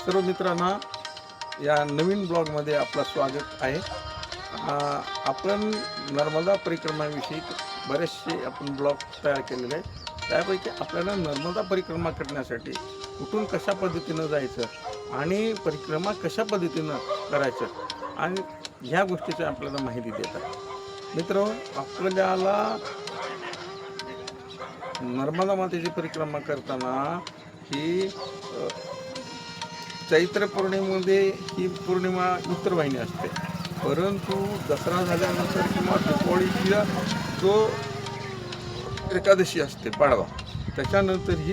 सर्व मित्रांना या नवीन ब्लॉगमध्ये आपलं स्वागत आहे। आपण नर्मदा परिक्रमाविषयी बरेचसे आपण ब्लॉग तयार केलेले आहेत। त्यापैकी आपल्याला नर्मदा परिक्रमा करण्यासाठी कुठून कशा पद्धतीनं जायचं आणि परिक्रमा कशा पद्धतीनं करायचं आणि ह्या गोष्टीची आपल्याला माहिती देतात। मित्र, आपल्याला नर्मदा मातेची परिक्रमा करताना ही चैत्र पौर्णिमेमध्ये ही पौर्णिमा उत्तरवाहिनी असते, परंतु दसरा झाल्यानंतर किंवा दिवाळीच्या जो एकादशी असते पाडवा, त्याच्यानंतर ही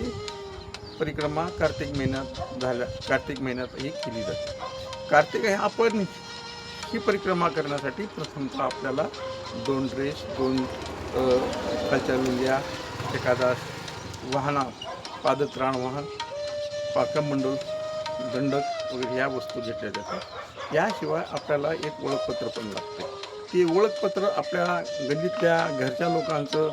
परिक्रमा कार्तिक महिन्यात ही केली जाते। कार्तिक आहे, आपण ही परिक्रमा करण्यासाठी प्रथमतः आपल्याला 2 ड्रेस, 2 खालच्या विंध्या, एखादा वाहना, पादत्राण वाहन, पाकमंडल, दंडक वगैरे ह्या वस्तू घेतल्या जातात। याशिवाय आपल्याला एक ओळखपत्र पण लागते। ते ओळखपत्र आपल्या गल्लीतल्या घरच्या लोकांचं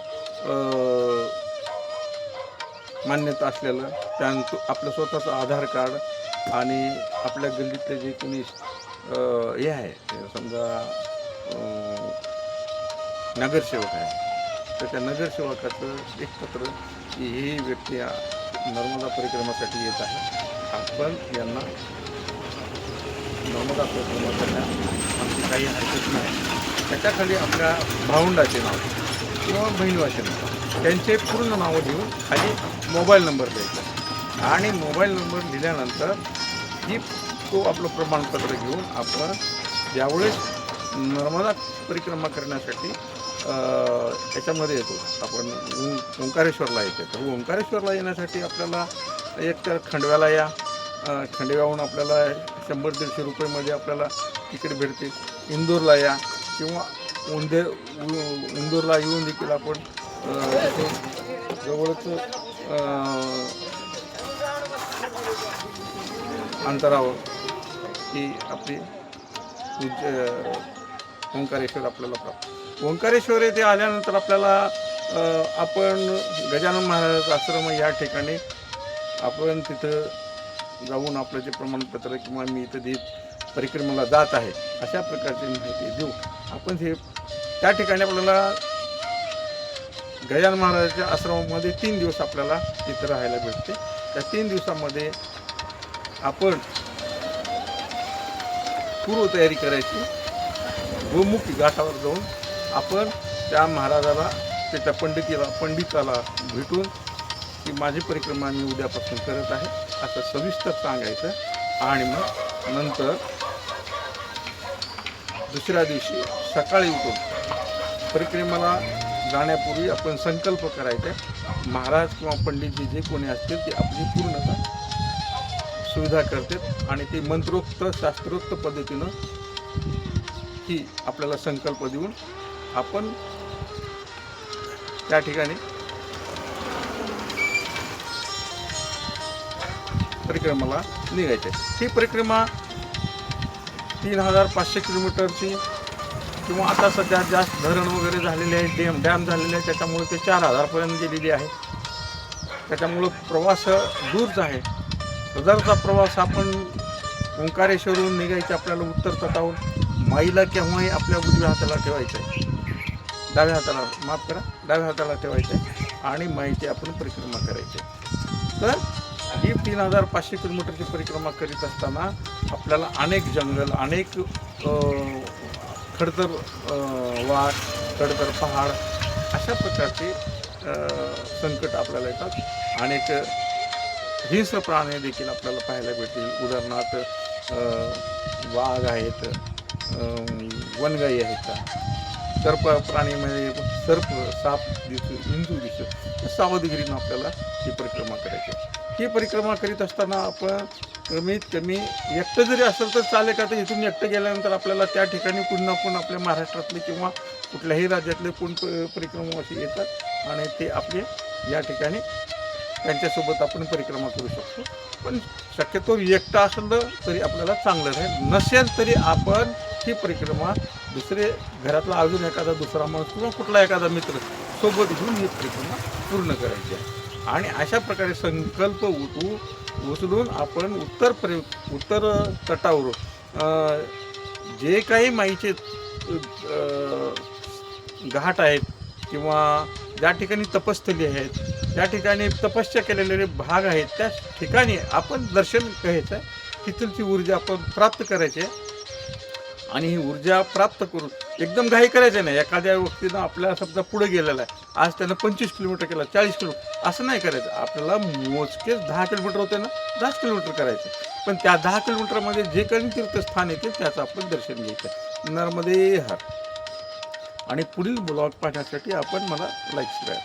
मान्यता असलेलं, त्यानंतर आपलं स्वतःचं आधार कार्ड आणि आपल्या गल्लीतले जे कोणी हे आहे, समजा नगरसेवक आहे, तर त्या नगरसेवकाचं एक पत्र की ही व्यक्ती नर्मदा परिक्रमासाठी येत आहे, आपण यांना नर्मदा परिक्रमा करण्यास आमची काही हरकत नाही। त्याच्याखाली आपल्या भावंडाचे नाव किंवा बहिणीवाचे नाव, त्यांचे पूर्ण नावं लिहून खाली मोबाईल नंबर द्यायचा आणि मोबाईल नंबर लिहिल्यानंतर ही तो आपलं प्रमाणपत्र घेऊन आपण ज्यावेळेस नर्मदा परिक्रमा करण्यासाठी याच्यामध्ये येतो, आपण ओंकारेश्वरला येतो। तर ओंकारेश्वरला येण्यासाठी आपल्याला एकतर खंडव्याला या, खंडव्याहून आपल्याला 100-150 रुपयेमध्ये आपल्याला तिकीट भेटते। इंदूरला या किंवा इंदूरला येऊन देखील आपण जवळच अंतरावर ही आपली ओंकारेश्वर आपल्याला प्राप्त। ओंकारेश्वर येथे आल्यानंतर आपल्याला आपण गजानन महाराज आश्रम या ठिकाणी आपण तिथं जाऊन आपलं जे प्रमाणपत्र किंवा मी इथं परिक्रमेला जात आहे अशा प्रकारची माहिती देऊ आपण। हे त्या ठिकाणी आपल्याला गजानन महाराजांच्या आश्रमामध्ये 3 दिवस आपल्याला तिथं राहायला भेटते। त्या 3 दिवसामध्ये आपण पूर्वतयारी करायची। गोमुखी घाटावर जाऊन आपण त्या महाराजाला, त्याच्या पंडिताला भेटून की माझी परिक्रमा मी उद्यापासून करत आहे असं सविस्तर सांगायचं आणि मग नंतर दुसऱ्या दिवशी सकाळी उठून परिक्रमेला जाण्यापूर्वी आपण संकल्प करायचे। महाराज किंवा पंडितजी जे कोणी असतील ते आपली पूर्णतः सुविधा करतात आणि ते मंत्रोक्त शास्त्रोक्त पद्धतीनं ही आपल्याला संकल्प देऊन आपण त्या ठिकाणी परिक्रमाला निघायचे। ही परिक्रमा 3500 किलोमीटरची किंवा आता सध्या जास्त धरण वगैरे झालेले आहे, डॅम झालेले आहे, त्याच्यामुळे ते 4000पर्यंत गेलेली आहे। त्याच्यामुळं प्रवास दूरच आहे। हजारचा प्रवास आपण ओंकारेश्वरहून निघायचे, आपल्याला उत्तर तटावरून माईला केव्हाही आपल्या उजव्या हाताला ठेवायचं आहे, डाव्या हाताला ठेवायचं आहे आणि माईची आपण परिक्रमा करायची। तर ही 3500 किलोमीटरची परिक्रमा करीत असताना आपल्याला अनेक जंगल, अनेक खडतर वाट, खडतर पहाड अशा प्रकारचे संकट आपल्याला येतात। अनेक हिंस्र प्राणी देखील आपल्याला पाहायला भेटतील। उदाहरणार्थ वाघ आहेत, वनगाई आहेत, सर्प प्राणीमध्ये साप दिसतो, हिंदू दिसतो। सावधगिरीनं आपल्याला ही परिक्रमा करायची। ही परिक्रमा करीत असताना आपण कमीत कमी एकटं जरी असेल तर चालेल का, तर इथून एकटं गेल्यानंतर आपल्याला त्या ठिकाणी पुन्हा आपल्या महाराष्ट्रातले किंवा कुठल्याही राज्यातले परिक्रमावासी येतात आणि ते आपले या ठिकाणी त्यांच्यासोबत आपण परिक्रमा करू शकतो। पण शक्यतो एकटं असेल तरी आपल्याला चांगलं राहील, नसेल तरी आपण ही परिक्रमा दुसरे घरातला अजून एखादा दुसरा माणूस किंवा कुठला एखादा मित्र सोबत घेऊन ही परिक्रमा पूर्ण करायची आहे। आणि अशा प्रकारे संकल्प उचलून आपण उत्तर तटावर जे काही माईचे घाट आहेत किंवा ज्या ठिकाणी तपस्थली आहेत, त्या ठिकाणी तपस्या केलेले भाग आहेत, त्या ठिकाणी आपण दर्शन घ्यायचं, तिथलची ऊर्जा आपण प्राप्त करायची आणि ही ऊर्जा प्राप्त करून एकदम घाई करायचं नाही. एखाद्या व्यक्तीनं आपल्या समजा पुढे गेलेला आहे, आज त्यानं 25 किलोमीटर केला, 40 किलोमीटर असं नाही करायचं. आपल्याला मोजकेच 10 किलोमीटर होते ना, 10 किलोमीटर करायचं. पण त्या 10 किलोमीटरमध्ये जे काही तीर्थस्थान येतील त्याचं आपण दर्शन घ्यायचं. नर्मदे हर. आणि पुढील ब्लॉग पाहण्यासाठी आपण मला लाईक करा.